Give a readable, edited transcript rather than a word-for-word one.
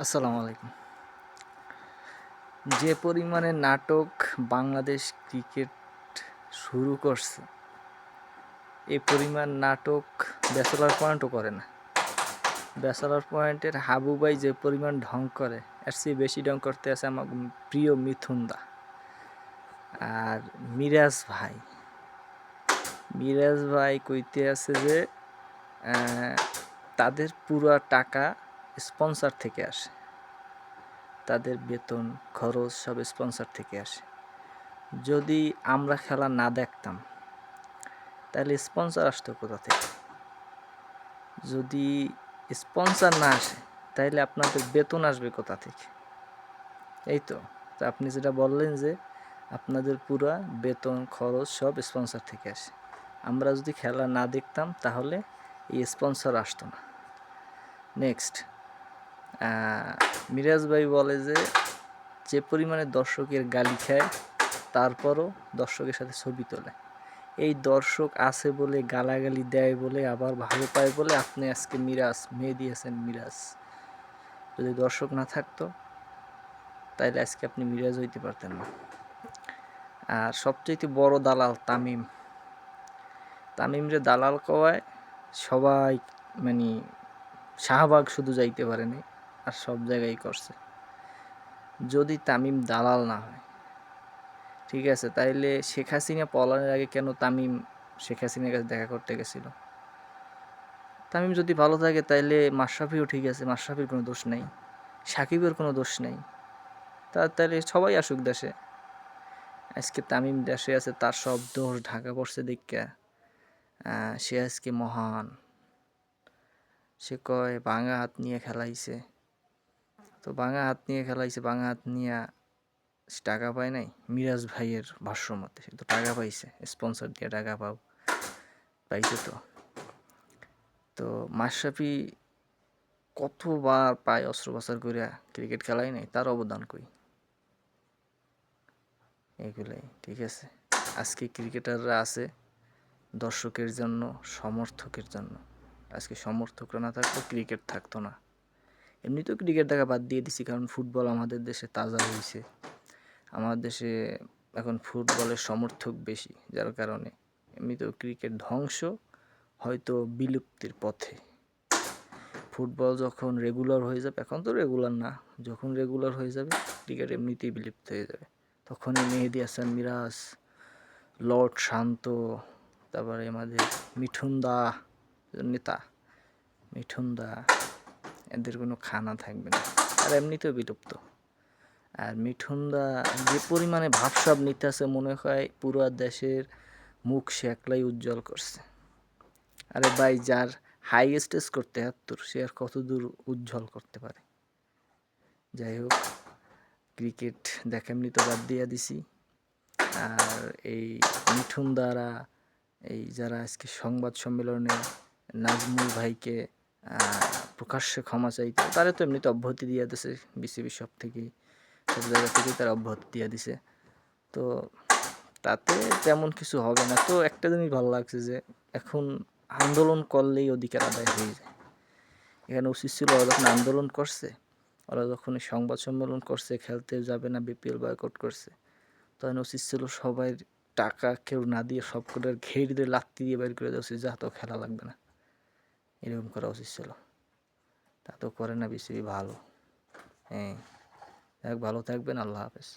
আসসালামু আলাইকুম। যে পরিমাণে নাটক বাংলাদেশ ক্রিকেট শুরু করছে, এই পরিমাণ নাটক ব্যাচেলর পয়েন্টও করে না। ব্যাচেলর পয়েন্টের হাবু ভাই যে পরিমাণ ঢং করে, এর চেয়ে বেশি ঢং করতে আছে আমার প্রিয় মিথুন দা আর মিরাজ ভাই কইতে আছে যে তাদের পুরা টাকা স্পন্সর থেকে আসে, তাদের বেতন খরচ সব স্পন্সর থেকে আসে। যদি আমরা খেলা না দেখতাম তাহলে স্পন্সর আসতো কোথা থেকে? যদি স্পন্সর না আসে তাহলে আপনাদের বেতন আসবে কোথা থেকে? এই তো আপনি যেটা বললেন যে আপনাদের পুরা বেতন খরচ সব স্পন্সর থেকে আসে। আমরা যদি খেলা না দেখতাম তাহলে এই স্পন্সর আসতো না। নেক্সট, মিরাজ ভাই বলে যে যে পরিমাণে দর্শকের গালি খায় তারপরও দর্শকের সাথে ছবি তোলে। এই দর্শক আছে বলে, গালাগালি দেয় বলে, আবার ভালো পায় বলে আপনি আজকে মেহেদী হাসান মিরাজ। যদি দর্শক না থাকতো তাইলে আজকে আপনি মিরাজ হইতে পারতেন না। আর সবচেয়ে বড় দালাল তামিমরে দালাল কওয়ায় সবাই, মানে শাহবাগ শুধু যাইতে পারেনি, আর সব জায়গায় করছে। যদি তামিম দালাল না হয়, ঠিক আছে, তাইলে শেখ হাসিনা পলায়নের আগে কেন তামিম শেখ হাসিনার কাছে দেখা করতে গেছিল? তামিম যদি ভালো থাকে তাইলে মাশরাফিও ঠিক আছে, মাশরাফির কোনো দোষ নেই, সাকিবের কোনো দোষ নেই, তাহলে সবাই আসুক দেশে। আজকে তামিম দেশে আছে, তার সব দোষ ঢাকা পড়ছে দেখা সে আজকে মহান। সে কয় ভাঙা হাত নিয়ে খেলাইছে, তো ভাঙা হাত নিয়ে খেলাইছে, ভাঙা হাত নিয়ে টাকা পায় নাই। মিরাজ ভাইয়ের ভাষ্য মতে সে তো টাকা পাইছে, স্পন্সর দিয়ে টাকা পাইছে। তো মাশরাফি কতবার পায় অস্ত্রোপচার করিয়া ক্রিকেট খেলাই নাই, তার অবদান কই? এগুলাই ঠিক আছে। আজকে ক্রিকেটাররা আছে দর্শকের জন্য, সমর্থকের জন্য। আজকে সমর্থকরা না থাকতো ক্রিকেট থাকতো না। এমনিতেও ক্রিকেট দেখা বাদ দিয়ে দিছি, কারণ ফুটবল আমাদের দেশে তাজা হয়েছে। আমাদের দেশে এখন ফুটবলের সমর্থক বেশি, যার কারণে এমনিতেও ক্রিকেট ধ্বংস, হয়তো বিলুপ্তির পথে। ফুটবল যখন রেগুলার হয়ে যাবে, এখন তো রেগুলার না, যখন রেগুলার হয়ে যাবে ক্রিকেট এমনিতেই বিলুপ্ত হয়ে যাবে। তখনই মেহেদী হাসান মিরাজ, লর্ড শান্ত, তারপরে আমাদের মিঠুন দা এদের কোনো খানা থাকবে না, আর এমনিতেও বিলুপ্ত। আর মিঠুনদা যে পরিমাণে ভাবসাব নিতে আছে, মনে হয় পুরো দেশের মুখ সে একলাই উজ্জ্বল করছে। আরে ভাই, যার হাইয়েস্ট স্কোর ৭৩, সে আর কত দূর উজ্জ্বল করতে পারে? যাই হোক, ক্রিকেট দেখা এমনি তো বাদ দিয়ে দিছি। আর এই মিঠুন দ্বারা, এই যারা আজকে সংবাদ সম্মেলনে নাজমুল ভাইকে প্রকাশ্যে ক্ষমা চাইতে, তারা তো এমনিতে অব্যাহতি দিয়ে দিছে, বিসিবি সব জায়গা থেকেই তারা অব্যাহতি দিয়ে দিছে। তো তাতে তেমন কিছু হবে না। তো একটা জিনিস ভালো লাগছে যে এখন আন্দোলন করলেই অধিকার আদায় হয়ে যায়। এখানে উচিত ছিল ওরা যখন আন্দোলন করছে, ওরা যখন সংবাদ সম্মেলন করছে, খেলতে যাবে না, বিপিএল বয়কট করছে, তখন উচিত ছিল সবাই টাকা কেউ না দিয়ে সব করে ঘের দিয়ে লাত্তি দিয়ে বের করে দেওয়া উচিত, যা তো খেলা লাগবে না, এরকম করা উচিত ছিল। তা তো করে না বিসিবি। ভালো, হ্যাঁ, ভালো থাকবেন। আল্লাহ হাফেজ।